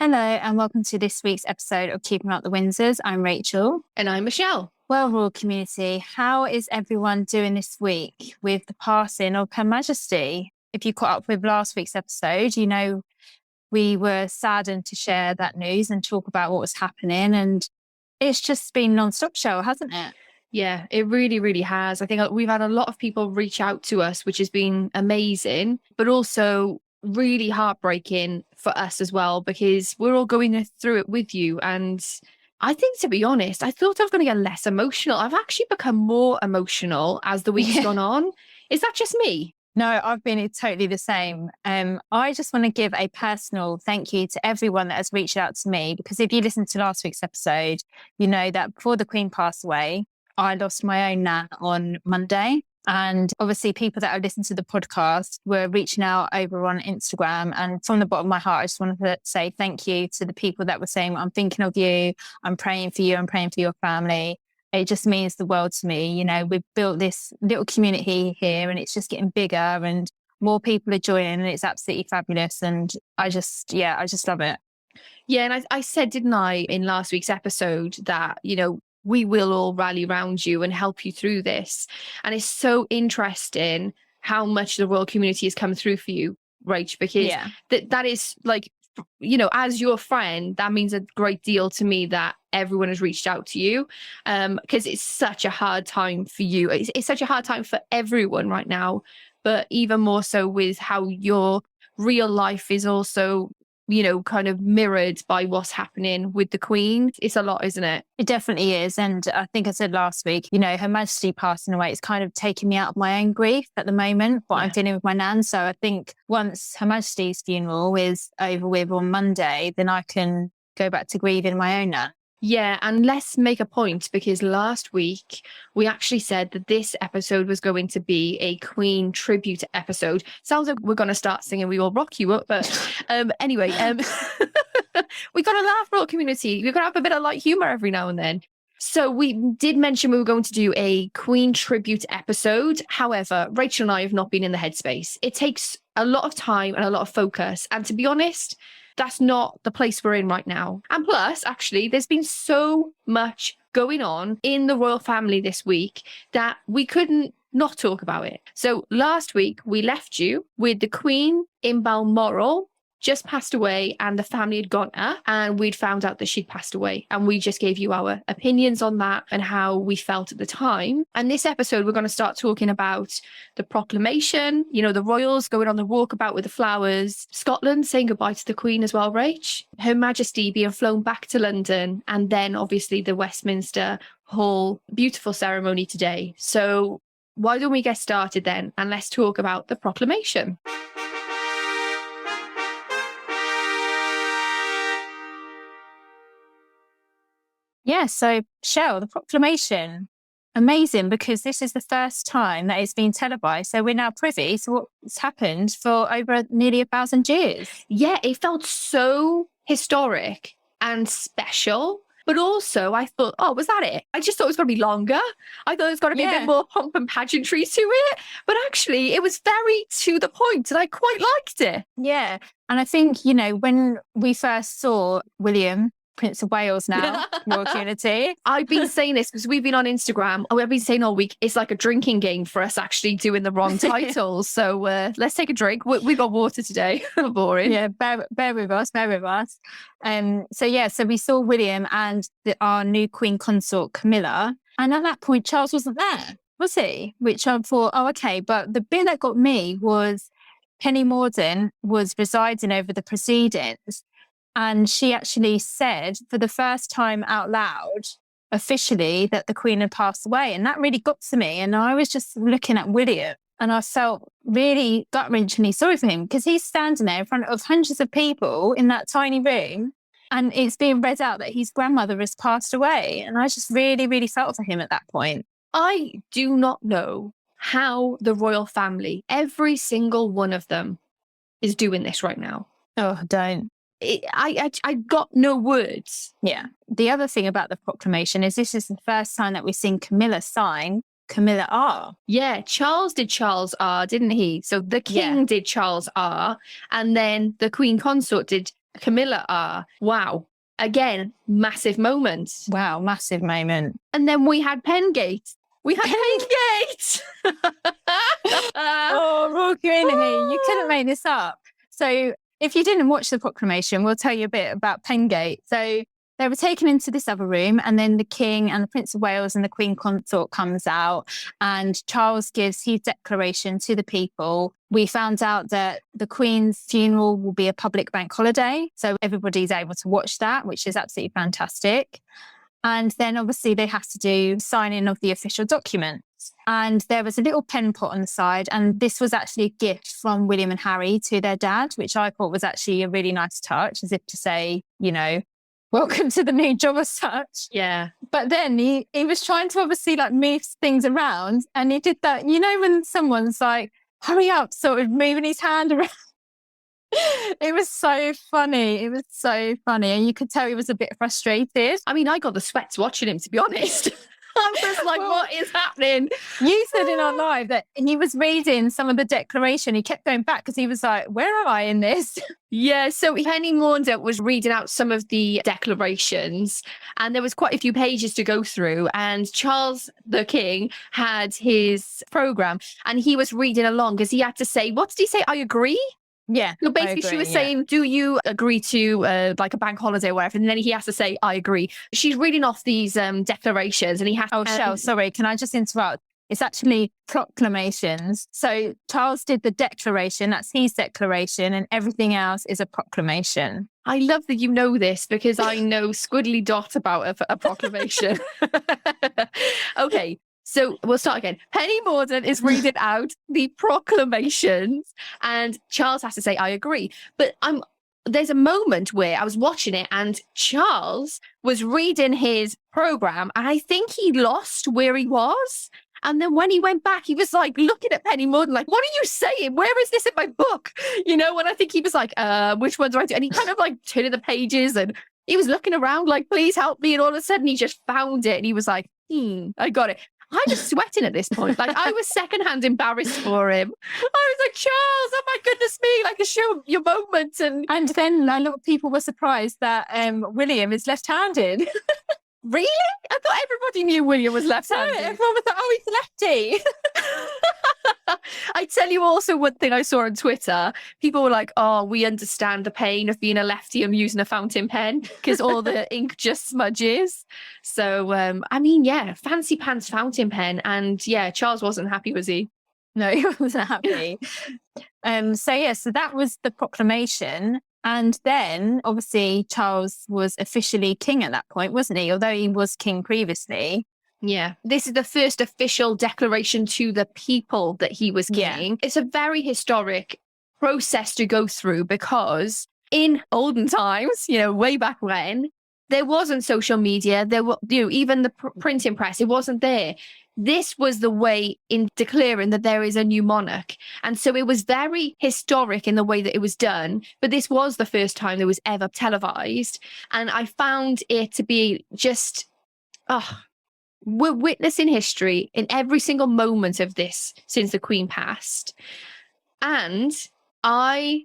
Hello and welcome to this week's episode of Keeping Up the Windsors. I'm Rachel. And I'm Michelle. Well, Royal community, how is everyone doing this week with the passing of Her Majesty? If you caught up with last week's episode, you know we were saddened to share that news and talk about what was happening. And it's just been non-stop show, hasn't it? Yeah, it really, really has. I think we've had a lot of people reach out to us, which has been amazing, but also really heartbreaking for us as well, because we're all going through it with you. And I think, to be honest, I thought I was going to get less emotional. I've actually become more emotional as the week's gone on. Is that just me? No, I've been totally the same. I just want to give a personal thank you to everyone that has reached out to me, because if you listened to last week's episode, you know that before the Queen passed away, I lost my own nan on Monday. And obviously people that have listened to the podcast were reaching out over on Instagram. And from the bottom of my heart, I just wanted to say thank you to the people that were saying, I'm thinking of you, I'm praying for you, I'm praying for your family. It just means the world to me. You know, we've built this little community here and it's just getting bigger and more people are joining and it's absolutely fabulous. And I just love it. Yeah. And I said, didn't I, in last week's episode that, you know, we will all rally around you and help you through this. And it's so interesting how much the royal community has come through for you, Rach, because that is like, you know, as your friend, that means a great deal to me that everyone has reached out to you, because it's such a hard time for you. It's such a hard time for everyone right now, but even more so with how your real life is also, you know, kind of mirrored by what's happening with the Queen. It's a lot, isn't it? It definitely is. And I think I said last week, you know, Her Majesty passing away, it's kind of taking me out of my own grief at the moment, what I'm feeling with my nan. So I think once Her Majesty's funeral is over with on Monday, then I can go back to grieving my own nan. Yeah, and let's make a point, because last week we actually said that this episode was going to be a Queen tribute episode. Sounds like we're going to start singing We Will Rock You Up, but anyway, we got to laugh, royal community. We're going to have a bit of light humour every now and then. So we did mention we were going to do a Queen tribute episode. However, Rachel and I have not been in the headspace. It takes a lot of time and a lot of focus. And to be honest, that's not the place we're in right now. And plus, actually, there's been so much going on in the royal family this week that we couldn't not talk about it. So last week, we left you with the Queen in Balmoral, just passed away, and the family had gone up and we'd found out that she'd passed away. And we just gave you our opinions on that and how we felt at the time. And this episode, we're going to start talking about the proclamation, you know, the royals going on the walkabout with the flowers, Scotland saying goodbye to the Queen as well, Rach, Her Majesty being flown back to London, and then obviously the Westminster Hall, beautiful ceremony today. So why don't we get started then, and let's talk about the proclamation. Yeah, so Shell, the proclamation, amazing, because this is the first time that it's been televised. So we're now privy to what's happened for over nearly 1,000 years. Yeah, it felt so historic and special. But also I thought, oh, was that it? I just thought it was going to be longer. I thought it was going to be a bit more pomp and pageantry to it. But actually, it was very to the point and I quite liked it. Yeah. And I think, you know, when we first saw William, Prince of Wales now, royal community. I've been saying this because we've been on Instagram. I've been saying all week, it's like a drinking game for us actually doing the wrong titles. So let's take a drink. We've got water today. Boring. Yeah, bear with us. So we saw William and our new Queen Consort, Camilla. And at that point, Charles wasn't there, was he? Which I thought, oh, okay. But the bit that got me was Penny Mordaunt was presiding over the proceedings. And she actually said for the first time out loud, officially, that the Queen had passed away. And that really got to me. And I was just looking at William and I felt really gut-wrenchingly sorry for him, because he's standing there in front of hundreds of people in that tiny room. And it's being read out that his grandmother has passed away. And I just really, really felt for him at that point. I do not know how the royal family, every single one of them, is doing this right now. Oh, don't. I got no words. Yeah. The other thing about the proclamation is this is the first time that we've seen Camilla sign Camilla R. Yeah, Charles did Charles R, didn't he? So the king did Charles R, and then the Queen Consort did Camilla are. Wow. Again, massive moment. Wow, massive moment. And then we had Pengate. Pengate! Oh, royal community, you couldn't make this up. So if you didn't watch the proclamation, we'll tell you a bit about Pengate. So they were taken into this other room, and then the King and the Prince of Wales and the Queen Consort comes out, and Charles gives his declaration to the people. We found out that the Queen's funeral will be a public bank holiday, so everybody's able to watch that, which is absolutely fantastic. And then obviously they have to do signing of the official documents. And there was a little pen pot on the side. And this was actually a gift from William and Harry to their dad, which I thought was actually a really nice touch, as if to say, you know, welcome to the new job as such. Yeah. But then he was trying to obviously like move things around. And he did that, you know, when someone's like, hurry up, sort of moving his hand around. It was so funny. It was so funny. And you could tell he was a bit frustrated. I mean, I got the sweats watching him, to be honest. I was like, Well, what is happening? You said in our live that he was reading some of the declaration. He kept going back because he was like, where am I in this? Yeah, so Penny Maunder was reading out some of the declarations, and there was quite a few pages to go through, and Charles the King had his programme, and he was reading along because he had to say, what did he say? I agree? Yeah. So basically, she was saying, do you agree to like a bank holiday or whatever? And then he has to say, I agree. She's reading off these declarations, and he has Oh, Shell, sorry, can I just interrupt? It's actually proclamations. So Charles did the declaration, that's his declaration, and everything else is a proclamation. I love that you know this because I know squiddly dot about a proclamation. Okay. So we'll start again. Penny Morden is reading out the proclamations, and Charles has to say, I agree. But there's a moment where I was watching it and Charles was reading his programme, and I think he lost where he was. And then when he went back, he was like looking at Penny Morden, like, what are you saying? Where is this in my book? You know, and I think he was like, which ones do I do? And he kind of like turning the pages, and he was looking around like, please help me. And all of a sudden he just found it, and he was like, I got it. I was sweating at this point. Like, I was secondhand embarrassed for him. I was like, Charles, oh my goodness me, like, show your moment. And then a lot of people were surprised that William is left-handed. Really? I thought everybody knew William was left-handed. No, everyone was like, oh, he's lefty. I tell you also one thing I saw on Twitter. People were like, oh, we understand the pain of being a lefty and using a fountain pen because all the ink just smudges. So, I mean, yeah, fancy pants fountain pen. And yeah, Charles wasn't happy, was he? No, he wasn't happy. So that was the proclamation. And then obviously Charles was officially king at that point, wasn't he? Although he was king previously. Yeah. This is the first official declaration to the people that he was king. Yeah. It's a very historic process to go through because in olden times, you know, way back when, there wasn't social media. There were, you know, even the printing press, it wasn't there. This was the way in declaring that there is a new monarch. And so it was very historic in the way that it was done. But this was the first time that was ever televised. And I found it to be just, we're witnessing history in every single moment of this since the Queen passed. And I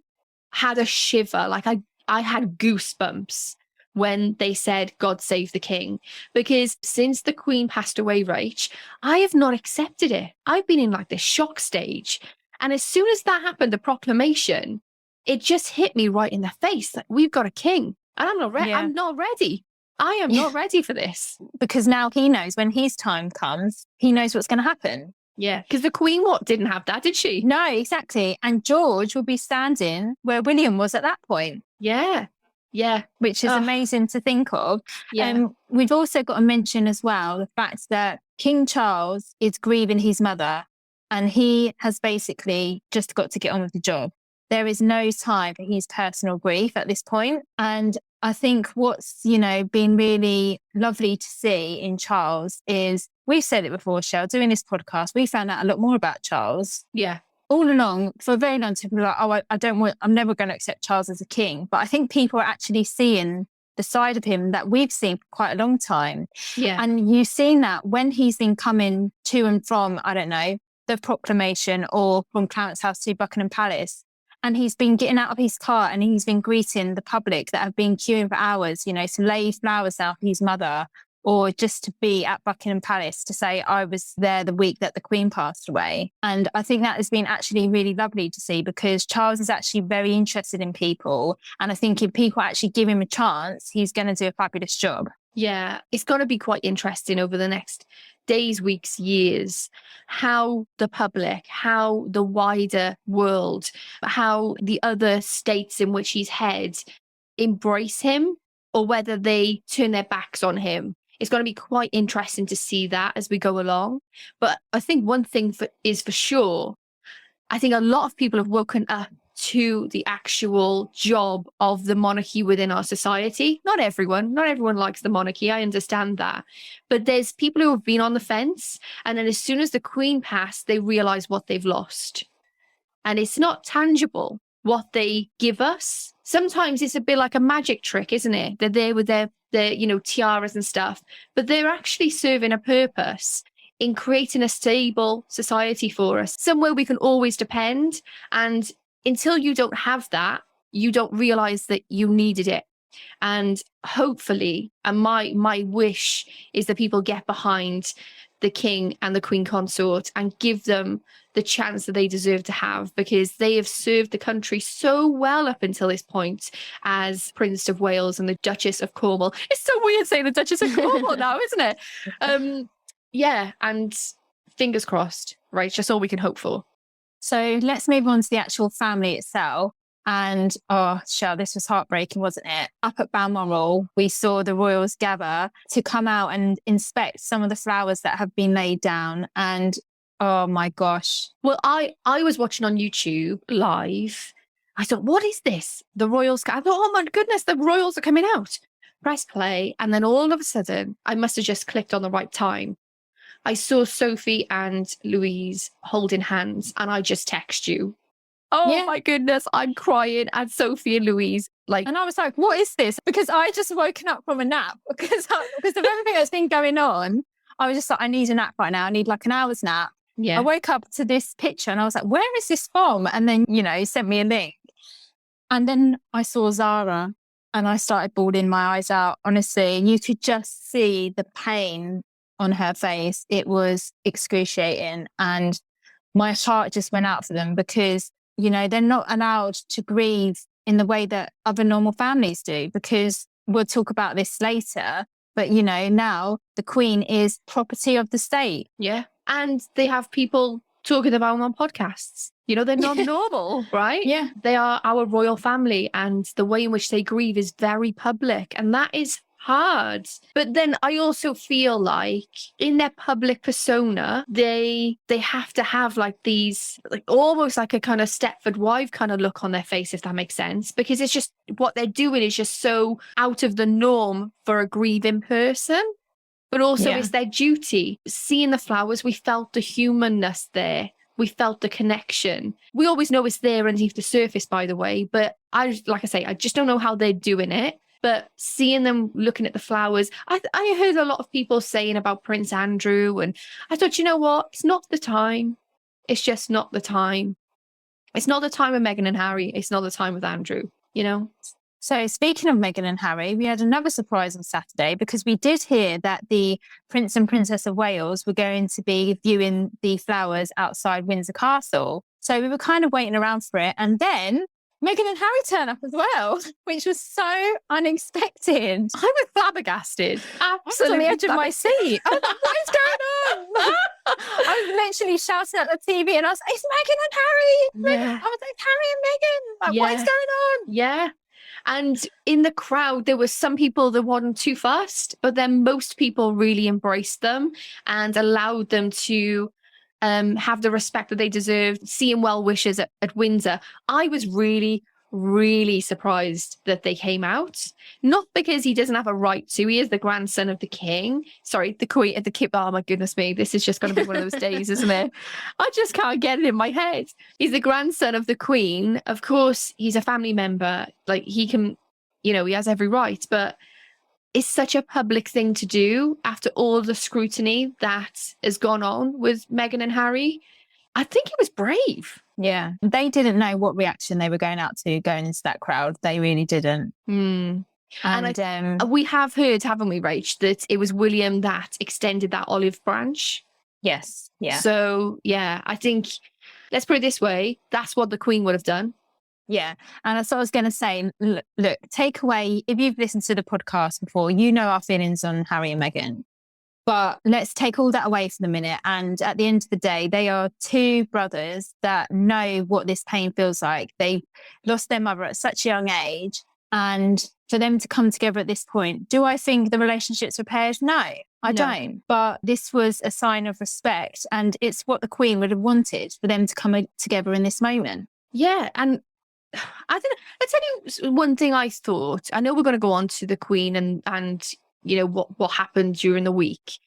had a shiver, like I had goosebumps when they said, God save the king. Because since the Queen passed away, Rach, I have not accepted it. I've been in like this shock stage. And as soon as that happened, the proclamation, it just hit me right in the face. Like, we've got a king. And I'm not ready. Yeah. I'm not ready. I am not ready for this. Because now he knows when his time comes, he knows what's going to happen. Yeah, because the Queen, didn't have that, did she? No, exactly. And George will be standing where William was at that point. Yeah. Yeah. Which is amazing to think of. Yeah. We've also got to mention as well the fact that King Charles is grieving his mother, and he has basically just got to get on with the job. There is no time for his personal grief at this point. And I think what's, you know, been really lovely to see in Charles is, we've said it before, Shell, doing this podcast, we found out a lot more about Charles. Yeah. All along, for a very long time, people were like, oh, I'm never going to accept Charles as a king. But I think people are actually seeing the side of him that we've seen for quite a long time. Yeah. And you've seen that when he's been coming to and from, I don't know, the proclamation or from Clarence House to Buckingham Palace. And he's been getting out of his car and he's been greeting the public that have been queuing for hours, you know, to lay flowers out for his mother, or just to be at Buckingham Palace to say, I was there the week that the Queen passed away. And I think that has been actually really lovely to see, because Charles is actually very interested in people. And I think if people actually give him a chance, he's going to do a fabulous job. Yeah, it's going to be quite interesting over the next days, weeks, years, how the public, how the wider world, how the other states in which he's head embrace him, or whether they turn their backs on him. It's going to be quite interesting to see that as we go along. But I think one thing is for sure, I think a lot of people have woken up to the actual job of the monarchy within our society. Not everyone likes the monarchy. I understand that. But there's people who have been on the fence. And then as soon as the Queen passed, they realize what they've lost. And it's not tangible what they give us. Sometimes it's a bit like a magic trick, isn't it? They're there with their tiaras and stuff, but they're actually serving a purpose in creating a stable society for us, somewhere we can always depend. And until you don't have that, you don't realize that you needed it. And hopefully, and my wish is that people get behind the King and the Queen Consort and give them the chance that they deserve to have, because they have served the country so well up until this point as Prince of Wales and the Duchess of Cornwall. It's so weird saying the Duchess of Cornwall now, isn't it? Yeah, and fingers crossed, right? Just all we can hope for. So let's move on to the actual family itself. And Shell, this was heartbreaking, wasn't it? Up at Balmoral, we saw the royals gather to come out and inspect some of the flowers that have been laid down. And oh my gosh. Well, I was watching on YouTube live. I thought, what is this? The royals. I thought, oh my goodness, the royals are coming out. Press play. And then all of a sudden, I must have just clicked on the right time. I saw Sophie and Louise holding hands, and I just text you. Oh my goodness, I'm crying. And Sophie and Louise, and I was like, what is this? Because I just woken up from a nap because of everything that's been going on. I was just like, I need a nap right now. I need like an hour's nap. Yeah. I woke up to this picture and I was like, where is this from? And then, he sent me a link. And then I saw Zara and I started bawling my eyes out, honestly. And you could just see the pain on her face. It was excruciating. And my heart just went out for them because, they're not allowed to grieve in the way that other normal families do, because we'll talk about this later. But, now the Queen is property of the state. Yeah. And they have people talking about them on podcasts. They're not normal, right? Yeah. They are our royal family, and the way in which they grieve is very public. And that is hard. But then I also feel like in their public persona, they have to have like these, like almost like a kind of Stepford wife kind of look on their face, if that makes sense, because it's just what they're doing is just so out of the norm for a grieving person. But also it's their duty. Seeing the flowers, we felt the humanness there. We felt the connection. We always know it's there underneath the surface, by the way. But I just don't know how they're doing it. But seeing them looking at the flowers, I heard a lot of people saying about Prince Andrew. And I thought, you know what? It's not the time. It's just not the time. It's not the time with Meghan and Harry. It's not the time with Andrew, So speaking of Meghan and Harry, we had another surprise on Saturday, because we did hear that the Prince and Princess of Wales were going to be viewing the flowers outside Windsor Castle. So we were kind of waiting around for it. And then Meghan and Harry turn up as well, which was so unexpected. I was flabbergasted. Absolutely. I was on the edge of my seat. I was like, what is going on? I was literally shouting at the TV and I was like, it's Meghan and Harry. Yeah. I was like, Harry and Meghan. Like, what is going on? Yeah. And in the crowd, there were some people that weren't too fast, but then most people really embraced them and allowed them to have the respect that they deserved, seeing well wishes at Windsor. I was really, really surprised that they came out. Not because he doesn't have a right to. He is the grandson of the king. Sorry, the queen, the king. Oh my goodness me. This is just going to be one of those days, isn't it? I just can't get it in my head. He's the grandson of the queen. Of course, he's a family member. Like he can, he has every right, but it's such a public thing to do after all the scrutiny that has gone on with Meghan and Harry. I think it was brave. Yeah. They didn't know what reaction they were going out to going into that crowd. They really didn't. Mm. And we have heard, haven't we, Rach, that it was William that extended that olive branch. yes. Yeah. So, yeah, I think, let's put it this way, that's what the Queen would have done. Yeah. And that's what I was going to say. Look, take away, if you've listened to the podcast before, you know our feelings on Harry and Meghan. But let's take all that away for the minute. And at the end of the day, they are two brothers that know what this pain feels like. They lost their mother at such a young age. And for them to come together at this point, do I think the relationship's repaired? No, I don't. But this was a sign of respect. And it's what the Queen would have wanted, for them to come together in this moment. Yeah. And I don't know. I'll tell you one thing I thought. I know we're going to go on to the Queen and you know, what happened during the week.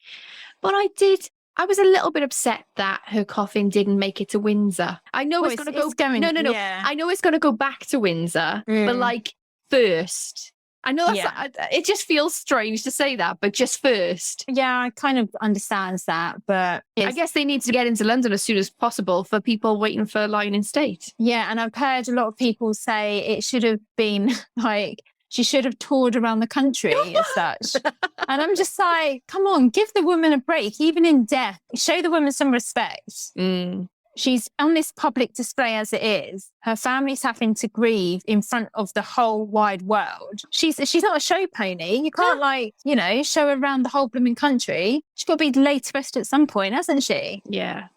But I was a little bit upset that her coffin didn't make it to Windsor. I know it's going to go. No. Yeah. I know it's going to go back to Windsor, but like first. I know it just feels strange to say that, but just first. Yeah, I kind of understand that, but I guess they need to get into London as soon as possible for people waiting for lying in state. Yeah, and I've heard a lot of people say it should have been like, she should have toured around the country as such. And I'm just like, come on, give the woman a break, even in death. Show the woman some respect. Mm. She's on this public display as it is. Her family's having to grieve in front of the whole wide world. She's not a show pony. You can't show her around the whole blooming country. She's got to be laid to rest at some point, hasn't she? Yeah.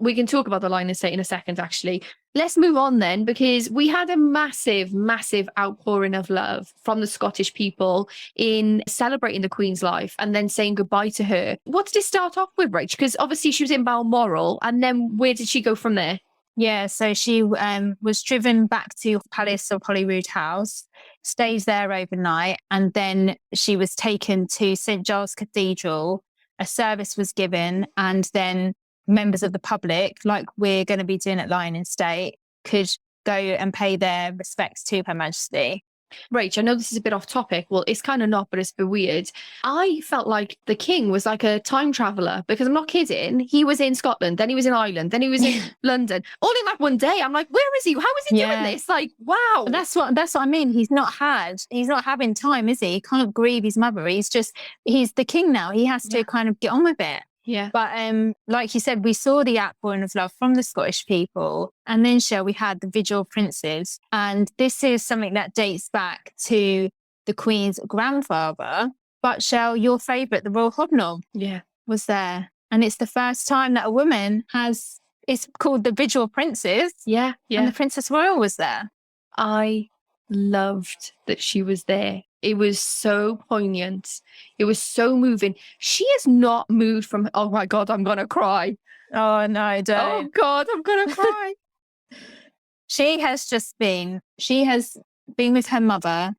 We can talk about the line of state in a second, actually. Let's move on then, because we had a massive, massive outpouring of love from the Scottish people in celebrating the Queen's life and then saying goodbye to her. What did it start off with, Rach? Because obviously she was in Balmoral, and then where did she go from there? Yeah, so she was driven back to Palace of Holyrood House, stayed there overnight, and then she was taken to St Giles Cathedral. A service was given, and then members of the public, like we're going to be doing at Lying in State, could go and pay their respects to Her Majesty. Rach, I know this is a bit off topic. Well, it's kind of not, but it's a bit weird. I felt like the king was like a time traveller, because I'm not kidding. He was in Scotland, then he was in Ireland, then he was in London, all in like one day. I'm like, where is he? How is he doing this? Like, wow. But that's what I mean. He's not having time, is he? He can't grieve his mother. He's the king now. He has to kind of get on with it. Yeah. But like you said, we saw the outpouring of love from the Scottish people. And then, we had the Vigil of Princes. And this is something that dates back to the Queen's grandfather. But your favourite, the Royal Hobnob, was there. And it's the first time that a woman it's called the Vigil of Princes. Yeah. And the Princess Royal was there. I loved that she was there. It was so poignant. It was so moving. She is not moved from, oh my God, I'm going to cry. Oh no, don't. Oh God, I'm going to cry. She has been with her mother.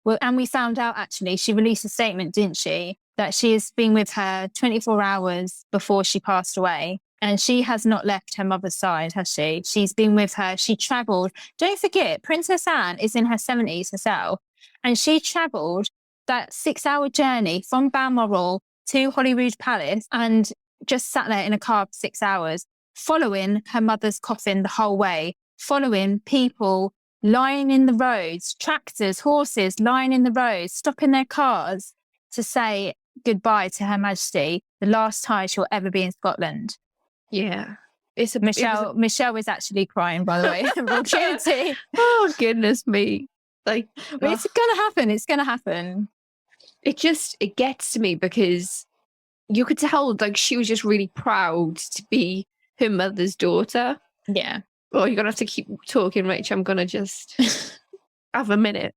Well, and we found out, actually, she released a statement, didn't she? That she has been with her 24 hours before she passed away. And she has not left her mother's side, has she? She's been with her. She travelled. Don't forget, Princess Anne is in her 70s herself. And she travelled that 6-hour journey from Balmoral to Holyrood Palace and just sat there in a car for 6 hours, following her mother's coffin the whole way, following people lying in the roads, tractors, horses lying in the roads, stopping their cars to say goodbye to Her Majesty, the last time she'll ever be in Scotland. Yeah. Michelle is actually crying, by the way. Oh, goodness me. Like, it's going to happen. It's going to happen. It gets to me, because you could tell like she was just really proud to be her mother's daughter. Yeah. Oh, you're going to have to keep talking, Rach. I'm going to just have a minute.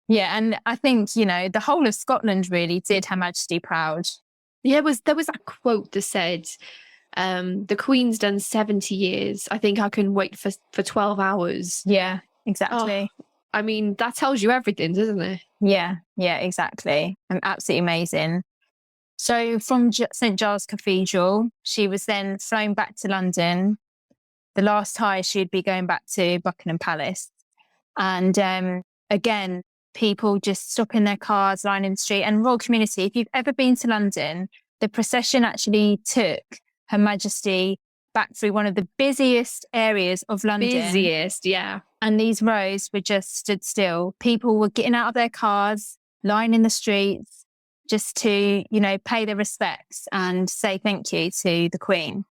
Yeah. And I think, the whole of Scotland really did Her Majesty proud. Yeah, there was that quote that said, the Queen's done 70 years. I think I can wait for 12 hours. Yeah, exactly. Oh, I mean, that tells you everything, doesn't it? Yeah, exactly. Absolutely amazing. So from St Giles Cathedral, she was then flown back to London. The last time she'd be going back to Buckingham Palace. And again, people just stopping their cars, lying in the street. And royal community, if you've ever been to London, the procession actually took Her Majesty back through one of the busiest areas of London. Busiest, yeah. And these rows were just stood still. People were getting out of their cars, lying in the streets, just to, you know, pay their respects and say thank you to the Queen.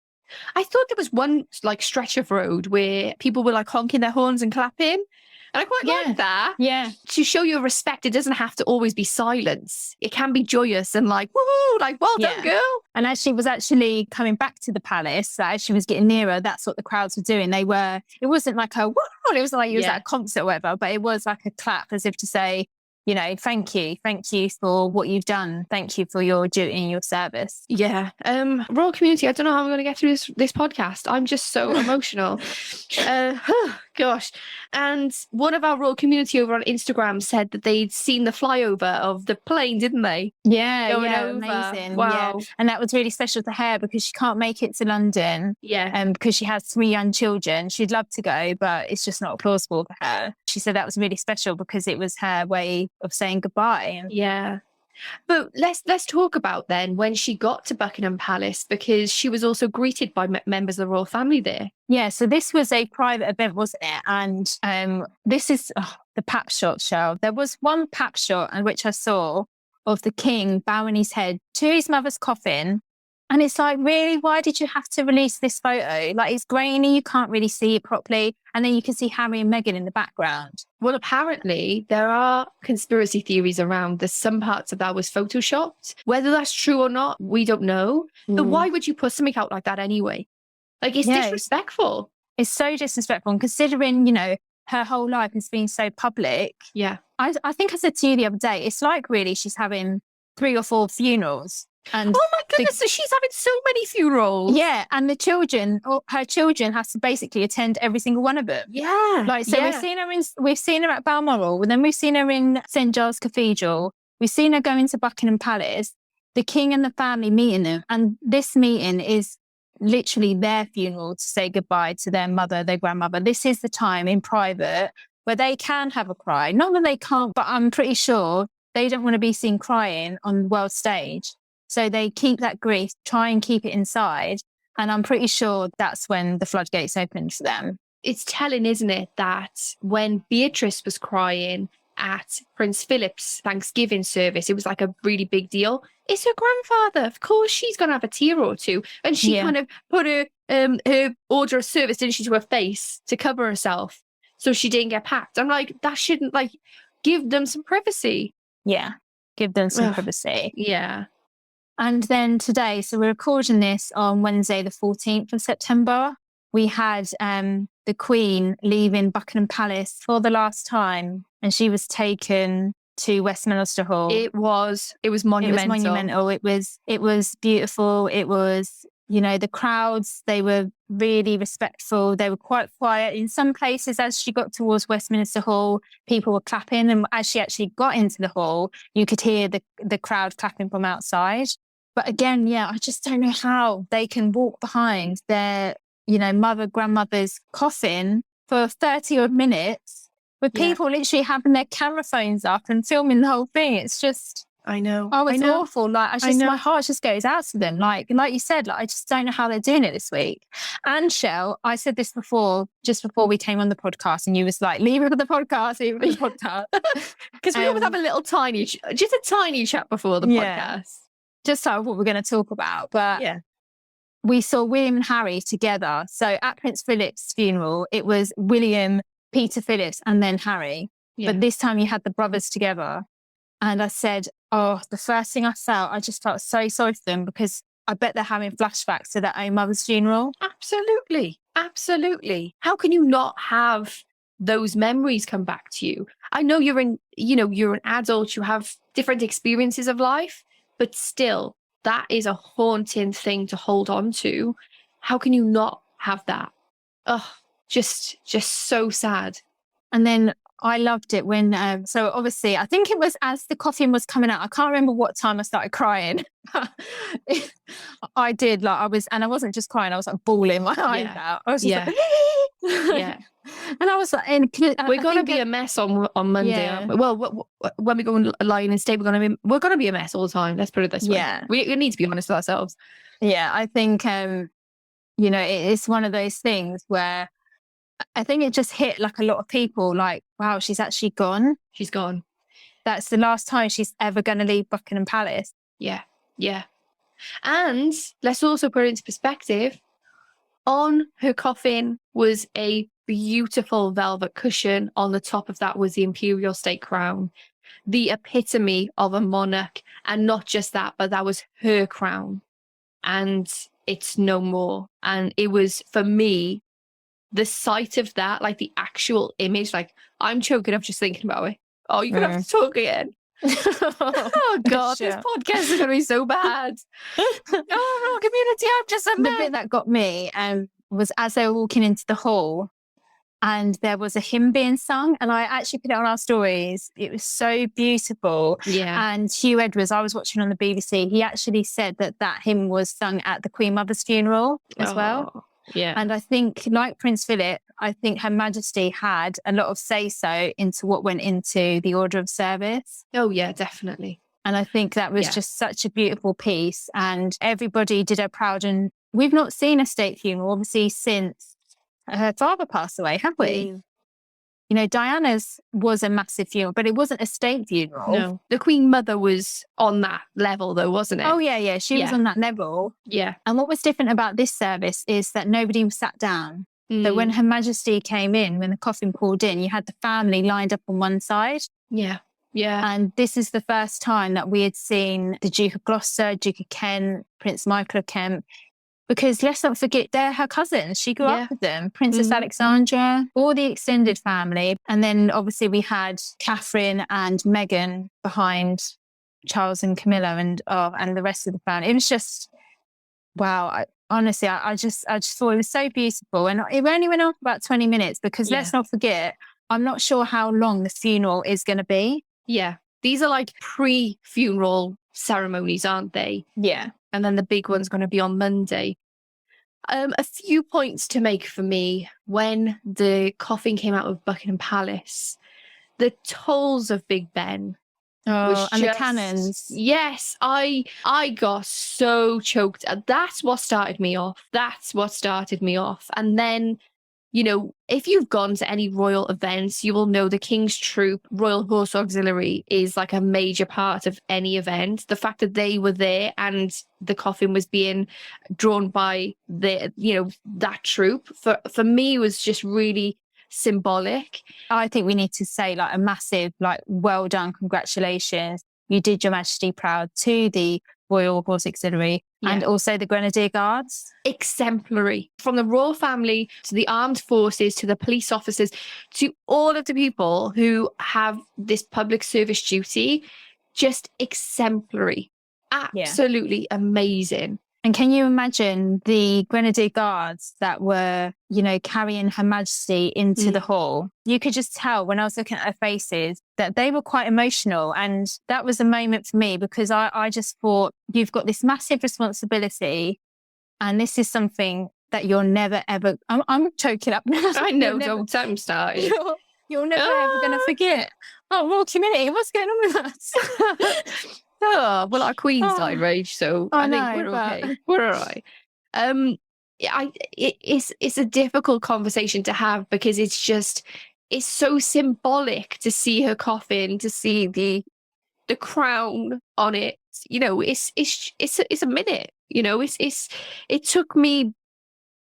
I thought there was one like stretch of road where people were like honking their horns and clapping. And I quite like that. Yeah. To show your respect, it doesn't have to always be silence. It can be joyous and like, woohoo, like, well done, girl. And as she was actually coming back to the palace, as she was getting nearer, that's what the crowds were doing. It wasn't like a, woo, it was like it was at a concert or whatever, but it was like a clap as if to say, you know, thank you for what you've done. Thank you for your duty and your service. Yeah. Royal community, I don't know how I'm going to get through this podcast. I'm just so emotional. Gosh. And one of our royal community over on Instagram said that they'd seen the flyover of the plane, didn't they? Yeah, Going over. amazing. Wow. Yeah. And that was really special to her because she can't make it to London. Yeah. Because she has 3 young children. She'd love to go, but it's just not plausible for her. She said that was really special because it was her way of saying goodbye. Yeah. But let's talk about then when she got to Buckingham Palace, because she was also greeted by members of the royal family there. Yeah, so this was a private event, wasn't it? And this is the pap shot show. There was one pap shot in which I saw of the king bowing his head to his mother's coffin. And it's like, really, why did you have to release this photo? Like, it's grainy, you can't really see it properly. And then you can see Harry and Meghan in the background. Well, apparently there are conspiracy theories around that some parts of that was photoshopped. Whether that's true or not, we don't know. But why would you put something out like that anyway? Like, it's disrespectful. It's so disrespectful. And considering, you know, her whole life has been so public. Yeah. I think I said to you the other day, it's like really she's having 3 or 4 funerals. And oh my goodness, so she's having so many funerals. Yeah, and the children, or her children, has to basically attend every single one of them. Yeah, like so we've seen her at Balmoral, and then we've seen her in St Giles Cathedral. We've seen her going to Buckingham Palace. The king and the family meeting them, and this meeting is literally their funeral to say goodbye to their mother, their grandmother. This is the time in private where they can have a cry. Not that they can't, but I'm pretty sure they don't want to be seen crying on the world stage. So they keep that grief, try and keep it inside. And I'm pretty sure that's when the floodgates opened for them. It's telling, isn't it, that when Beatrice was crying at Prince Philip's Thanksgiving service, it was like a really big deal. It's her grandfather. Of course, she's going to have a tear or two. And she kind of put her order of service, didn't she, to her face to cover herself so she didn't get packed. I'm like, that shouldn't, like, give them some privacy. Yeah, give them some privacy. Yeah. And then today, so we're recording this on Wednesday, the 14th of September. We had the Queen leaving Buckingham Palace for the last time, and she was taken to Westminster Hall. It was monumental. It was monumental. It was beautiful. It was, you know, the crowds, they were really respectful. They were quite quiet. In some places, as she got towards Westminster Hall, people were clapping. And as she actually got into the hall, you could hear the crowd clapping from outside. But again, I just don't know how they can walk behind their, you know, grandmother's coffin for 30 odd minutes with people literally having their camera phones up and filming the whole thing. It's just, I know. Oh, it's awful. Like, my heart just goes out to them. Like you said, like, I just don't know how they're doing it this week. And Shell, I said this before, just before we came on the podcast, and you was like, leave it for the podcast, leave it for the podcast. Because we always have a little tiny chat before the podcast. Just so what we're going to talk about. But we saw William and Harry together. So at Prince Philip's funeral, it was William, Peter Phillips, and then Harry. Yeah. But this time you had the brothers together. And I said, the first thing I just felt so sorry for them, because I bet they're having flashbacks to their own mother's funeral. Absolutely. Absolutely. How can you not have those memories come back to you? I know you're an adult, you have different experiences of life, but still, that is a haunting thing to hold on to. How can you not have that? Oh, just so sad. And then I loved it when, so obviously, I think it was as the coffin was coming out. I can't remember what time I started crying. I did, I wasn't just crying. I was like bawling my eyes out. I was just like, yeah. And I was like, we're going to be a mess on Monday. Yeah. Well, when we go and lie in state, we're going to be a mess all the time. Let's put it this way. Yeah. We need to be honest with ourselves. Yeah, I think it's one of those things where I think it just hit like a lot of people like, wow, she's actually gone. She's gone. That's the last time she's ever going to leave Buckingham Palace. Yeah. And let's also put it into perspective. On her coffin was a beautiful velvet cushion. On the top of that was the imperial state crown, the epitome of a monarch. And not just that, but that was her crown. And it's no more. And it was, for me, the sight of that, like the actual image, like I'm choking up just thinking about it. Oh, you're going to have to talk again. Oh God, Sure. This podcast is going to be so bad. Oh, community, I'm just a The man. bit that got me was as they were walking into the hall and there was a hymn being sung, and I actually put it on our stories. It was so beautiful. Yeah. And Hugh Edwards, I was watching on the BBC, he actually said that hymn was sung at the Queen Mother's funeral as well. Yeah. And I think, like Prince Philip, I think Her Majesty had a lot of say-so into what went into the order of service. Oh, yeah, definitely. And I think that was just such a beautiful piece. And everybody did her proud. And we've not seen a state funeral, obviously, since her father passed away, have we? Diana's was a massive funeral, but it wasn't a state funeral. No. The Queen Mother was on that level, though, wasn't it? Oh, yeah. She was on that level. Yeah. And what was different about this service is that nobody was sat down. So when Her Majesty came in, when the coffin pulled in, you had the family lined up on one side. Yeah. And this is the first time that we had seen the Duke of Gloucester, Duke of Kent, Prince Michael of Kent, because let's not forget, they're her cousins. She grew up with them. Princess Alexandra, all the extended family. And then obviously we had Catherine and Meghan behind Charles and Camilla and the rest of the family. It was just, wow. Honestly, I just thought it was so beautiful. And it only went on for about 20 minutes because let's not forget, I'm not sure how long the funeral is going to be. Yeah. These are like pre-funeral ceremonies, aren't they? Yeah. And then the big one's going to be on Monday. A few points to make for me. When the coffin came out of Buckingham Palace, the tolls of Big Ben. Oh, and the cannons. Yes, I got so choked. That's what started me off. And then, if you've gone to any royal events, you will know the King's Troop, Royal Horse Auxiliary is like a major part of any event. The fact that they were there and the coffin was being drawn by that troop for me was just really symbolic. I think we need to say like a massive, like, well done, congratulations. You did Your Majesty proud to the Royal Horse Auxiliary and also the Grenadier Guards. Exemplary. From the royal family to the armed forces to the police officers to all of the people who have this public service duty, just exemplary. Absolutely amazing. And can you imagine the Grenadier Guards that were, carrying Her Majesty into the hall? You could just tell when I was looking at their faces that they were quite emotional. And that was a moment for me because I just thought, you've got this massive responsibility. And this is something that you're never, ever... I'm choking up now. I know, don't start. You're never, ever going to forget. Oh, royal community, what's going on with us? Oh, well, our Queen's died, Rage, so I think we're okay. We're all right. It's a difficult conversation to have because it's so symbolic to see her coffin, to see the crown on it. It's a minute. It took me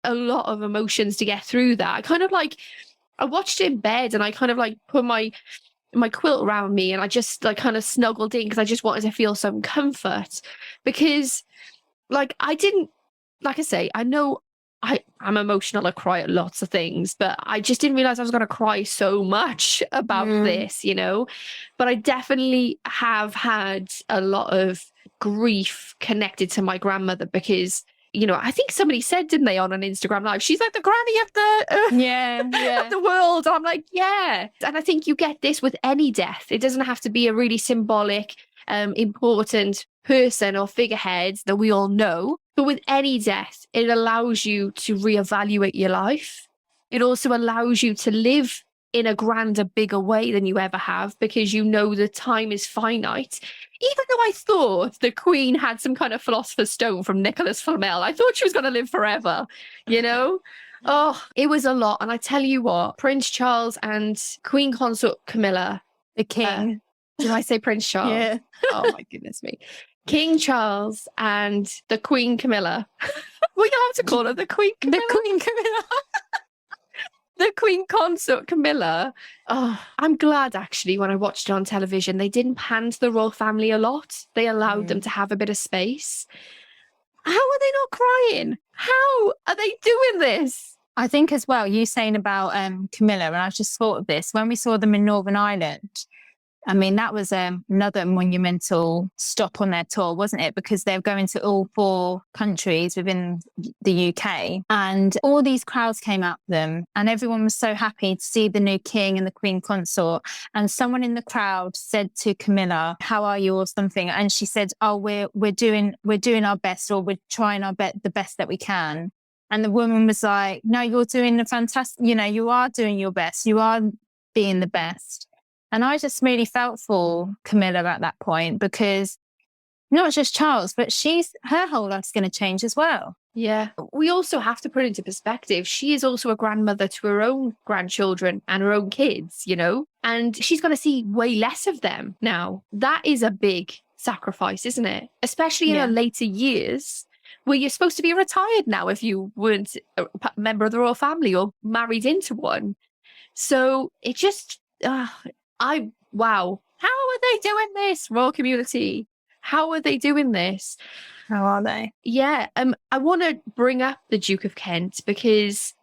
a lot of emotions to get through that. I watched it in bed and I kind of like put my quilt around me and I just like kind of snuggled in because I just wanted to feel some comfort because I know I'm emotional. I cry at lots of things, but I just didn't realize I was going to cry so much about this, but I definitely have had a lot of grief connected to my grandmother because I think somebody said, didn't they, on an Instagram live, she's like the granny of the of the world. I'm like, yeah. And I think you get this with any death. It doesn't have to be a really symbolic, important person or figurehead that we all know. But with any death, it allows you to reevaluate your life. It also allows you to live in a grander, bigger way than you ever have, because you know the time is finite. Even though I thought the Queen had some kind of philosopher's stone from Nicholas Flamel, I thought she was going to live forever, you know? Oh, it was a lot. And I tell you what, Prince Charles and Queen Consort Camilla. The king. Did I say Prince Charles? Yeah. Oh my goodness me. King Charles and the Queen Camilla. We have to call her the Queen Camilla. The Queen Camilla. The Queen Consort Camilla. Oh, I'm glad actually when I watched it on television, they didn't pan to the royal family a lot. They allowed them to have a bit of space. How are they not crying? How are they doing this? I think as well, you saying about Camilla, and I just thought of this, when we saw them in Northern Ireland, I mean, that was another monumental stop on their tour, wasn't it? Because they're going to all 4 countries within the UK. And all these crowds came out to them and everyone was so happy to see the new king and the Queen Consort. And someone in the crowd said to Camilla, "How are you?" or something. And she said, "Oh, we're doing our best, or we're trying the best that we can." And the woman was like, "No, you're doing a fantastic, you are doing your best. You are being the best." And I just really felt for Camilla at that point, because not just Charles, but her whole life's going to change as well. Yeah. We also have to put into perspective, she is also a grandmother to her own grandchildren and her own kids, and she's going to see way less of them now. That is a big sacrifice, isn't it? Especially in her later years, where you're supposed to be retired now if you weren't a member of the royal family or married into one. So it just... wow. How are they doing this, royal community? How are they doing this? How are they? Yeah. I want to bring up the Duke of Kent, because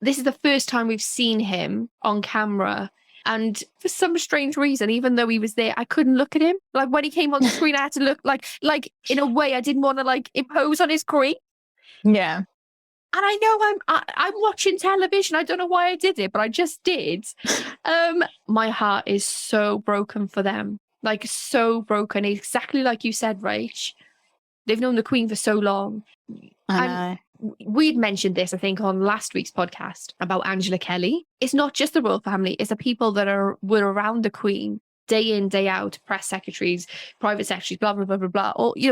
this is the first time we've seen him on camera. And for some strange reason, even though he was there, I couldn't look at him. Like when he came on the screen, I had to look like in a way I didn't want to impose on his queen. Yeah. And I know I'm watching television. I don't know why I did it, but I just did. My heart is so broken for them. So broken. Exactly like you said, Rach. They've known the Queen for so long. I know. We'd mentioned this, I think, on last week's podcast about Angela Kelly. It's not just the royal family. It's the people that were around the Queen day in, day out, press secretaries, private secretaries, blah, blah, blah, blah, blah.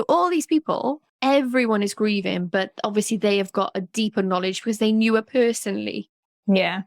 All these people. Everyone is grieving, but obviously they have got a deeper knowledge because they knew her personally. Yeah,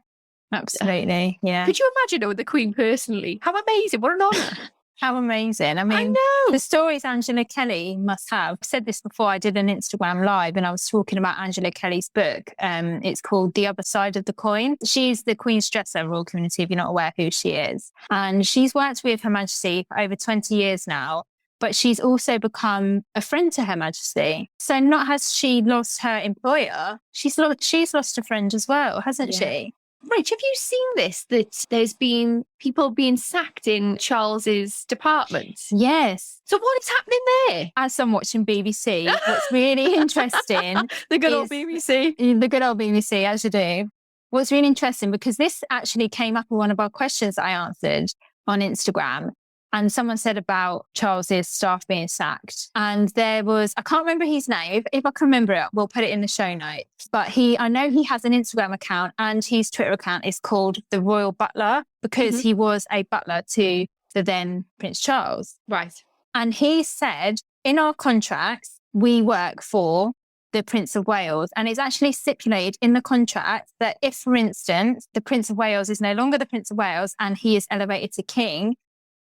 absolutely. Yeah. Could you imagine knowing the Queen personally? How amazing. What an honour. How amazing. I mean, the stories Angela Kelly must have. I've said this before. I did an Instagram live and I was talking about Angela Kelly's book. It's called The Other Side of the Coin. She's the Queen's dresser, royal community, if you're not aware who she is. And she's worked with Her Majesty for over 20 years now. But she's also become a friend to Her Majesty. So not has she lost her employer, she's lost a friend as well, hasn't she? Rach, have you seen this? That there's been people being sacked in Charles's department? Yes. So what is happening there? As I'm watching BBC, what's really interesting... The good old BBC. The good old BBC, as you do. What's really interesting, because this actually came up in one of our questions that I answered on Instagram. And someone said about Charles's staff being sacked. And there was, I can't remember his name. If I can remember it, we'll put it in the show notes. But I know he has an Instagram account and his Twitter account is called The Royal Butler, because he was a butler to the then Prince Charles. Right. And he said, in our contracts, we work for the Prince of Wales. And it's actually stipulated in the contract that if, for instance, the Prince of Wales is no longer the Prince of Wales and he is elevated to king,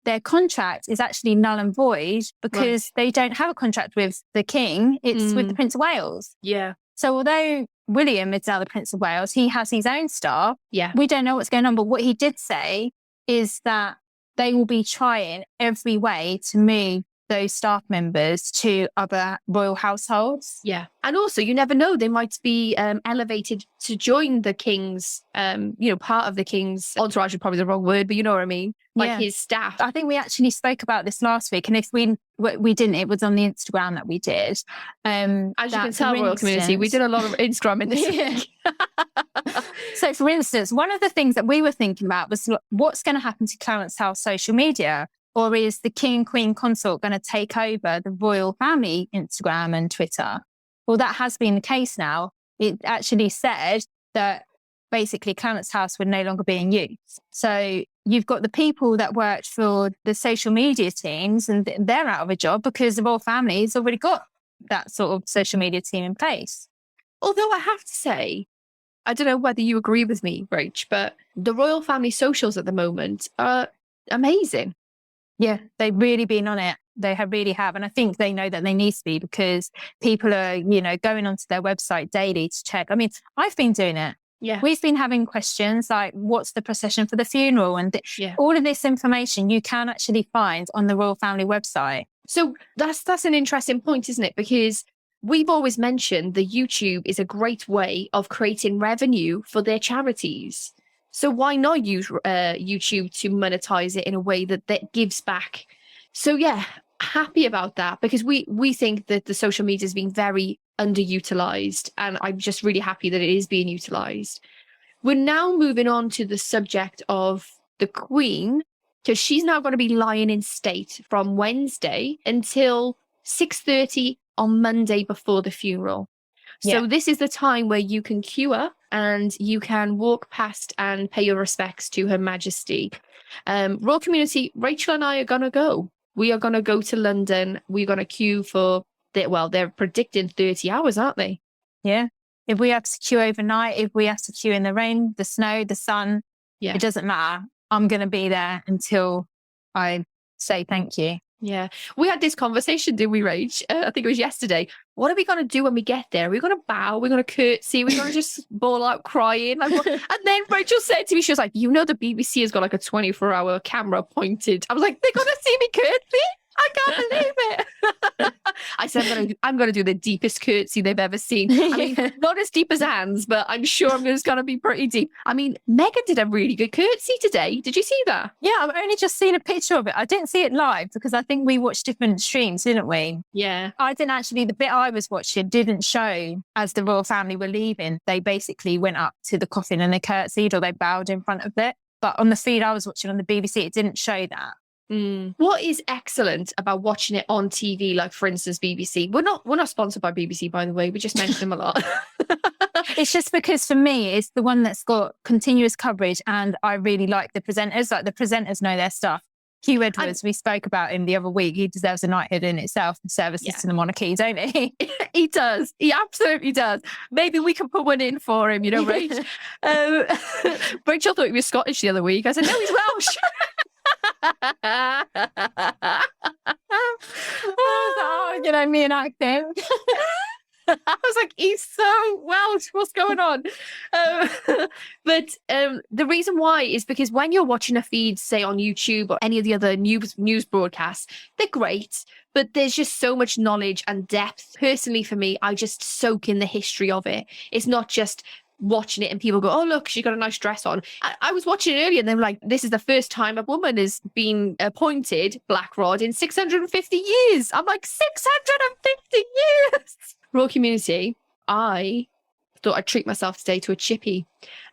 their contract is actually null and void, because they don't have a contract with the king. It's with the Prince of Wales. Yeah. So although William is now the Prince of Wales, he has his own staff. Yeah. We don't know what's going on. But what he did say is that they will be trying every way to move those staff members to other royal households. Yeah. And also, you never know, they might be elevated to join the king's, part of the king's entourage is probably the wrong word, but you know what I mean? His staff. I think we actually spoke about this last week. And if we didn't, it was on the Instagram that we did. As you can tell, royal community, we did a lot of Instagram in this week. So, for instance, one of the things that we were thinking about was what's going to happen to Clarence Howell's social media? Or is the King and Queen Consort going to take over the royal family Instagram and Twitter? Well, that has been the case now. It actually said that basically Clarence House would no longer be in use. So you've got the people that worked for the social media teams, and they're out of a job because the royal family's already got that sort of social media team in place. Although I have to say, I don't know whether you agree with me, Rach, but the royal family socials at the moment are amazing. Yeah, they've really been on it. They really have. And I think they know that they need to be, because people are, going onto their website daily to check. I mean, I've been doing it. Yeah. We've been having questions like, what's the procession for the funeral? And all of this information you can actually find on the royal family website. So that's an interesting point, isn't it? Because we've always mentioned that YouTube is a great way of creating revenue for their charities. So why not use YouTube to monetize it in a way that gives back? So yeah, happy about that, because we think that the social media is being very underutilized, and I'm just really happy that it is being utilized. We're now moving on to the subject of the Queen, because she's now going to be lying in state from Wednesday until 6:30 on Monday before the funeral. So this is the time where you can queue up and you can walk past and pay your respects to Her Majesty. Royal community, Rachel and I are going to go. We are going to go to London. We're going to queue for, they're predicting 30 hours, aren't they? Yeah. If we have to queue overnight, if we have to queue in the rain, the snow, the sun, it doesn't matter. I'm going to be there until I say thank you. Yeah. We had this conversation, didn't we, Rach? I think it was yesterday. What are we going to do when we get there? We're going to bow. We're going to curtsy. We're going to just bawl out crying. Like, and then Rachel said to me, she was like, the BBC has got like a 24-hour camera pointed. I was like, they're going to see me curtsy? I can't believe it. I said, I'm going to do the deepest curtsy they've ever seen. I mean, not as deep as Anne's, but I'm sure it's going to be pretty deep. I mean, Meghan did a really good curtsy today. Did you see that? Yeah, I've only just seen a picture of it. I didn't see it live because I think we watched different streams, didn't we? Yeah. I didn't actually, the bit I was watching didn't show as the royal family were leaving. They basically went up to the coffin and they curtsied, or they bowed in front of it. But on the feed I was watching on the BBC, it didn't show that. What is excellent about watching it on TV, like for instance BBC? We're not sponsored by BBC, by the way. We just mention them a lot. It's just because for me, it's the one that's got continuous coverage, and I really like the presenters. Like, the presenters know their stuff. Hugh Edwards, we spoke about him the other week. He deserves a knighthood in itself, the services to the monarchy, don't he? He does. He absolutely does. Maybe we can put one in for him, Rach. Rachel thought he was Scottish the other week. I said, no, he's Welsh. Me and acting. I was like, he's so Welsh. What's going on? But the reason why is because when you're watching a feed, say on YouTube or any of the other news broadcasts, they're great, but there's just so much knowledge and depth. Personally, for me, I just soak in the history of it. It's not just watching it and people go, oh, look, she's got a nice dress on. I was watching it earlier and they were like, this is the first time a woman has been appointed Black Rod in 650 years. I'm like, 650 years? Royal community, I thought I'd treat myself today to a chippy.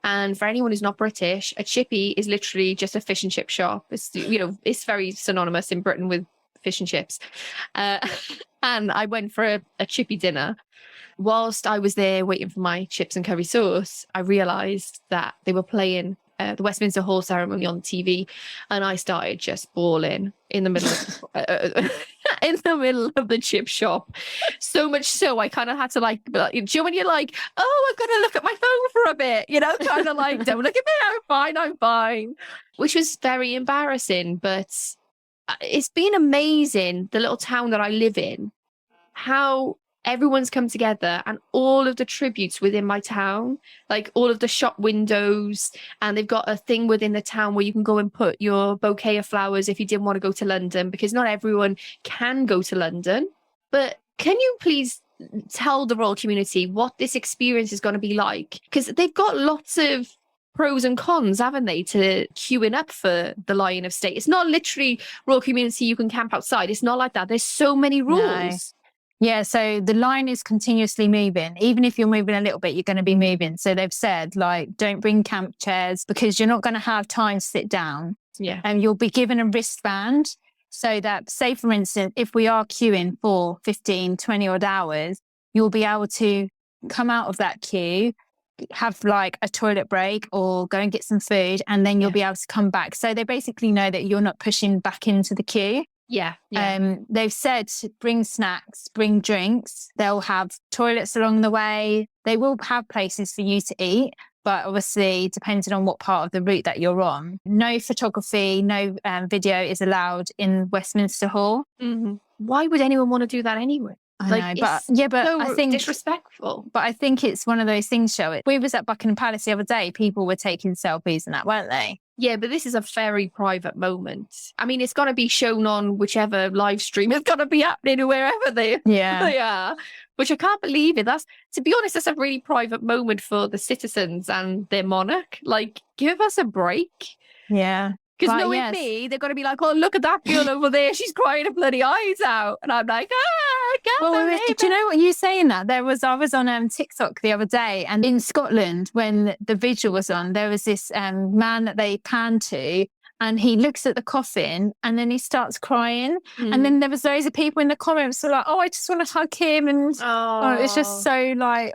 And for anyone who's not British, a chippy is literally just a fish and chip shop. It's, it's very synonymous in Britain with fish and chips. And I went for a chippy dinner. Whilst I was there waiting for my chips and curry sauce, I realised that they were playing the Westminster Hall ceremony on TV, and I started just bawling in the middle of the chip shop. So much so I kind of had to do you know when you're like, oh, I'm going to look at my phone for a bit, kind of like, don't look at me, I'm fine. Which was very embarrassing, but it's been amazing, the little town that I live in, how everyone's come together, and all of the tributes within my town, like all of the shop windows, and they've got a thing within the town where you can go and put your bouquet of flowers if you didn't want to go to London, because not everyone can go to London. But can you please tell the royal community what this experience is going to be like? Because they've got lots of pros and cons, haven't they, to queuing up for the Lion of State. It's not literally royal community, you can camp outside. It's not like that. There's so many rules. No. Yeah, so the line is continuously moving. Even if you're moving a little bit, you're going to be moving. So they've said, don't bring camp chairs because you're not going to have time to sit down. Yeah. And you'll be given a wristband so that, say, for instance, if we are queuing for 15, 20 odd hours, you'll be able to come out of that queue have like a toilet break or go and get some food, and then you'll be able to come back. So they basically know that you're not pushing back into the queue. Yeah. They've said bring snacks, bring drinks. They'll have toilets along the way. They will have places for you to eat, but obviously depending on what part of the route that you're on. No photography, no video is allowed in Westminster Hall. Mm-hmm. Why would anyone want to do that anyway? I know, but so I think disrespectful. But I think it's one of those things, Show. We was at Buckingham Palace the other day. People were taking selfies and that, weren't they? Yeah, but this is a very private moment. I mean, it's got to be shown on whichever live stream. It's got to be happening wherever they are. Which I can't believe it. To be honest, that's a really private moment for the citizens and their monarch. Like, give us a break. Yeah. Because knowing me, they're going to be like, oh, look at that girl over there. She's crying her bloody eyes out. And I'm like, do you know what you're saying that? I was on TikTok the other day, and in Scotland, when the vigil was on, there was this man that they panned to, and he looks at the coffin and then he starts crying. And then there was loads of people in the comments who were like, oh, I just want to hug him. And it was just so like,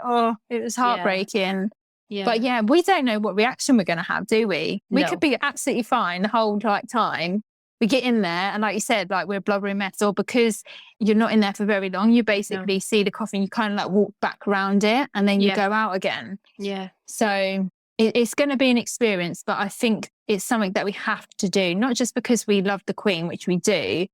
it was heartbreaking. Yeah. But yeah, we don't know what reaction we're going to have, do we? We could be absolutely fine the whole time. We get in there and like you said, like we're a blubbering mess, or because you're not in there for very long, you basically see the coffin, you kind of like walk back around it and then you go out again. Yeah. So it's going to be an experience, but I think it's something that we have to do, not just because we love the Queen, which we do,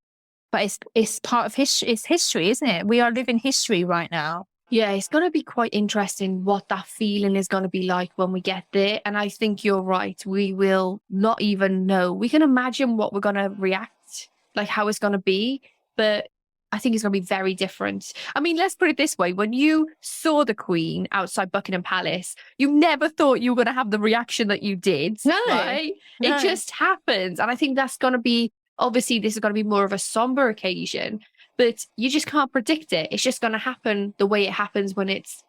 but it's part of history. It's history, isn't it? We are living history right now. Yeah, it's going to be quite interesting what that feeling is going to be like when we get there. And I think you're right. We will not even know. We can imagine what we're going to react, like how it's going to be. But I think it's going to be very different. I mean, let's put it this way. When you saw the Queen outside Buckingham Palace, you never thought you were going to have the reaction that you did. No. Right? No. It just happens. And I think that's going to be, obviously, this is going to be more of a somber occasion. But you just can't predict it. It's just going to happen the way it happens when it's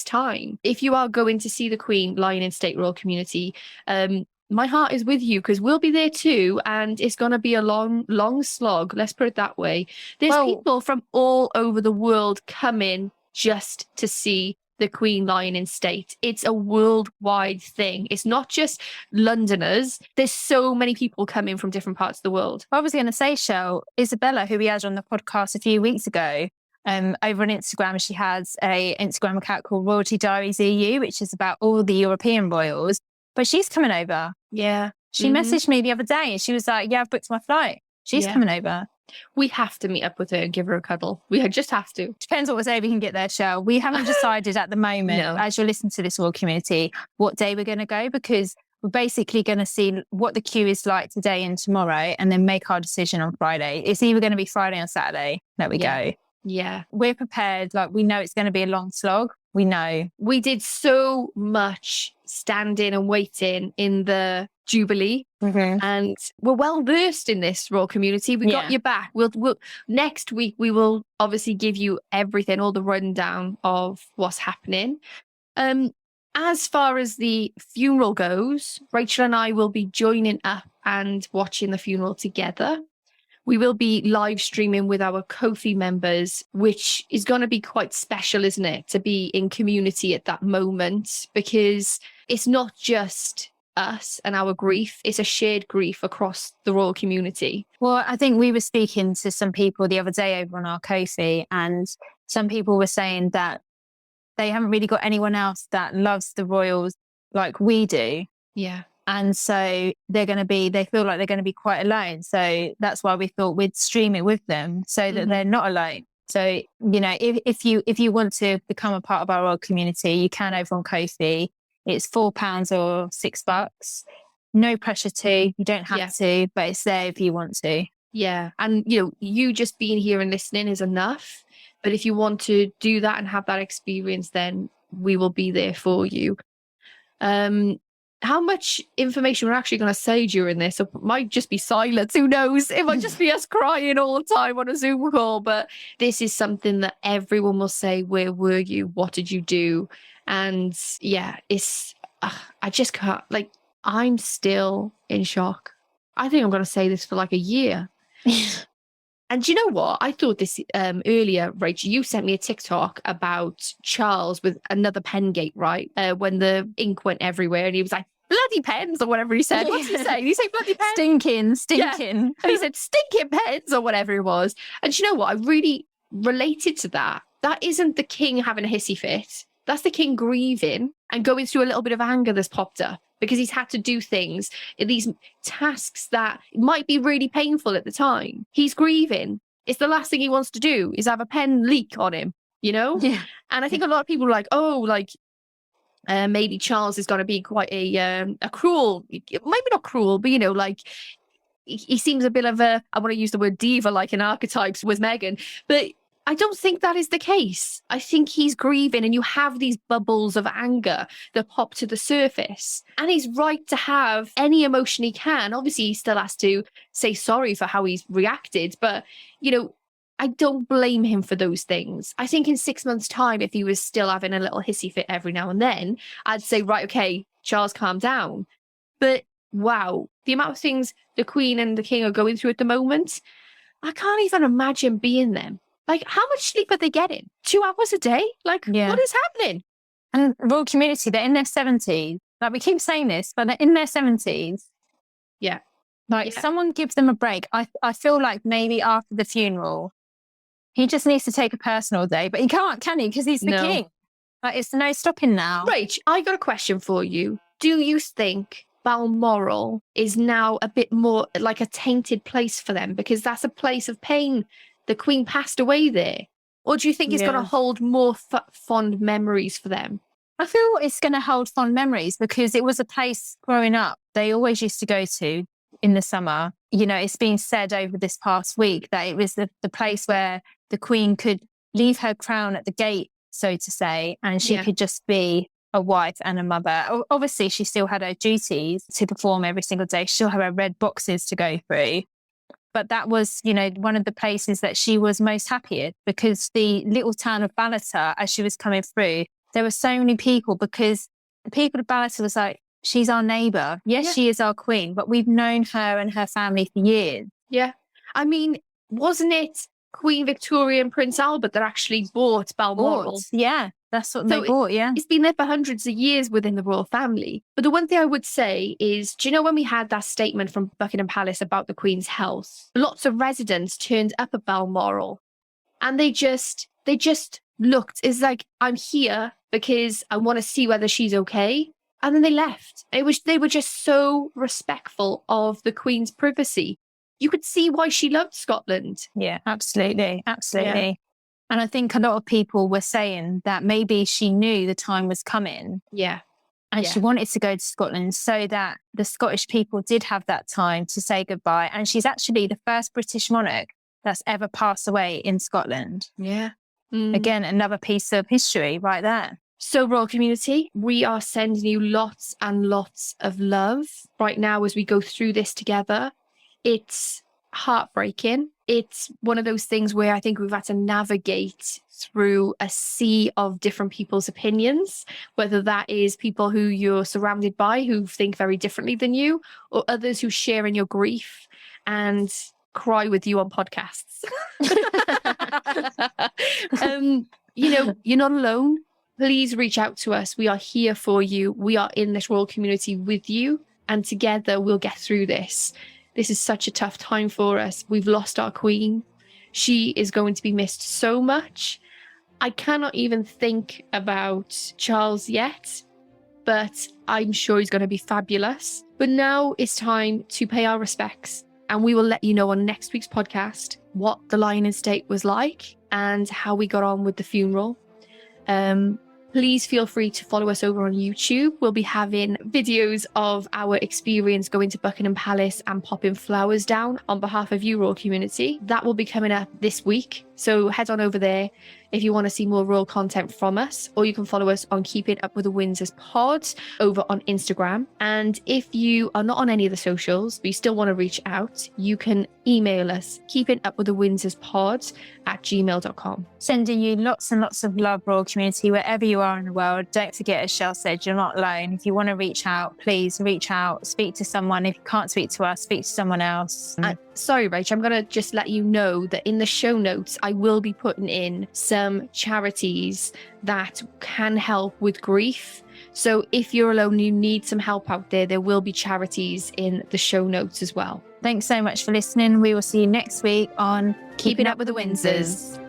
time. If you are going to see the Queen lying in state royal community, my heart is with you because we'll be there too. And it's going to be a long slog. Let's put it that way. There's people from all over the world coming just to see the Queen lying in state. It's a worldwide thing. It's not just Londoners. There's so many people coming from different parts of the world. I was going to say, Shell, Isabella, who we had on the podcast a few weeks ago, over on Instagram, she has a Instagram account called Royalty Diaries EU, which is about all the European royals. But she's coming over. Yeah. She messaged me the other day and she was like, yeah, I've booked my flight. She's coming over. We have to meet up with her and give her a cuddle. We just have to. Depends what day we can get there, Shell. We haven't decided at the moment, as you're listening to this royal community, what day we're going to go, because we're basically going to see what the queue is like today and tomorrow and then make our decision on Friday. It's either going to be Friday or Saturday that we go. Yeah. We're prepared. Like, we know it's going to be a long slog. We know. We did so much standing and waiting in the Jubilee, and we're well versed in this royal community. We got your back. We'll next week we will obviously give you everything, all the rundown of what's happening. As far as the funeral goes, Rachel and I will be joining up and watching the funeral together. We will be live streaming with our Ko-fi members, which is going to be quite special, isn't it? To be in community at that moment, because it's not just us and our grief. It's a shared grief across the royal community. Well, I think we were speaking to some people the other day over on our Ko-fi, and some people were saying that they haven't really got anyone else that loves the royals like we do. Yeah. And so they feel like they're going to be quite alone. So that's why we thought we'd stream it with them so that they're not alone. So, if you want to become a part of our royal community, you can over on Ko-fi. It's £4 or $6. No pressure to, you don't have to, but it's there if you want to. Yeah. And, you just being here and listening is enough. But if you want to do that and have that experience, then we will be there for you. How much information we're actually going to say during this? It might just be silence. Who knows? It might just be us crying all the time on a Zoom call. But this is something that everyone will say, where were you? What did you do? And yeah, I just can't, I'm still in shock. I think I'm going to say this for like a year. And do you know what? I thought this earlier, Rachel, you sent me a TikTok about Charles with another pen gate, right? When the ink went everywhere and he was like, bloody pens or whatever he said. What's he saying? Did he say bloody pens? Stinking. Yeah. And he said stinking pens or whatever it was. And do you know what? I really related to that. That isn't the king having a hissy fit. That's the king grieving and going through a little bit of anger that's popped up because he's had to do things in these tasks that might be really painful at the time. He's grieving. It's the last thing he wants to do is have a pen leak on him, you know? Yeah. And I think a lot of people are like, oh, like, maybe Charles is going to be quite a cruel, maybe not cruel, but, you know, like, he seems a bit of a, I want to use the word diva, like in Archetypes with Meghan, but I don't think that is the case. I think he's grieving and you have these bubbles of anger that pop to the surface. And he's right to have any emotion he can. Obviously, he still has to say sorry for how he's reacted. But, you know, I don't blame him for those things. I think in 6 months' time, if he was still having a little hissy fit every now and then, I'd say, right, okay, Charles, calm down. But wow, the amount of things the Queen and the King are going through at the moment, I can't even imagine being them. Like, how much sleep are they getting? 2 hours a day? Like, what is happening? And royal community, they're in their 70s. Like, we keep saying this, but they're in their 70s. Yeah. Like, someone gives them a break. I feel like maybe after the funeral, he just needs to take a personal day, but he can't, can he? Because he's the king. Like, it's no stopping now. Rach, I got a question for you. Do you think Balmoral is now a bit more like a tainted place for them? Because that's a place of pain. The Queen passed away there. Or do you think it's going to hold more fond memories for them? I feel it's going to hold fond memories because it was a place growing up they always used to go to in the summer. You know, it's been said over this past week that it was the place where the Queen could leave her crown at the gate, so to say, and she could just be a wife and a mother. Obviously, she still had her duties to perform every single day. She still had her red boxes to go through. But that was, you know, one of the places that she was most happy at because the little town of Ballater, as she was coming through, there were so many people because the people of Ballater was like, she's our neighbour. Yes, she is our queen, but we've known her and her family for years. Yeah. I mean, wasn't it Queen Victoria and Prince Albert that actually bought Balmoral? Yeah. That's what they bought, It's been there for hundreds of years within the royal family. But the one thing I would say is, do you know when we had that statement from Buckingham Palace about the Queen's health? Lots of residents turned up at Balmoral and they just looked, it's like, I'm here because I want to see whether she's okay. And then they left. They were just so respectful of the Queen's privacy. You could see why she loved Scotland. Yeah, absolutely. Absolutely. Yeah. And I think a lot of people were saying that maybe she knew the time was coming. Yeah. And she wanted to go to Scotland so that the Scottish people did have that time to say goodbye. And she's actually the first British monarch that's ever passed away in Scotland. Yeah. Again, another piece of history right there. So, royal community, we are sending you lots and lots of love right now as we go through this together. It's heartbreaking. It's one of those things where I think we've had to navigate through a sea of different people's opinions, whether that is people who you're surrounded by who think very differently than you, or others who share in your grief and cry with you on podcasts. You know, you're not alone. Please reach out to us. We are here for you. We are in this royal community with you, and together we'll get through this. This is such a tough time for us. We've lost our Queen. She is going to be missed so much. I cannot even think about Charles yet, but I'm sure he's going to be fabulous. But now it's time to pay our respects, and we will let you know on next week's podcast what the lying in state was like and how we got on with the funeral. Please feel free to follow us over on YouTube. We'll be having videos of our experience going to Buckingham Palace and popping flowers down on behalf of you, royal community. That will be coming up this week. So head on over there. if you want to see more royal content from us, or you can follow us on Keeping Up With The Windsors Pod over on Instagram. And if you are not on any of the socials, but you still want to reach out, you can email us, keepingupwiththewindsorspod@gmail.com. Sending you lots and lots of love, royal community, wherever you are in the world. Don't forget, as Shell said, you're not alone. If you want to reach out, please reach out, speak to someone. If you can't speak to us, speak to someone else. Sorry, Rach, I'm going to just let you know that in the show notes, I will be putting in some charities that can help with grief. So if you're alone, you need some help out there will be charities in the show notes as well. Thanks so much for listening. We will see you next week on Keeping Up With The Windsors.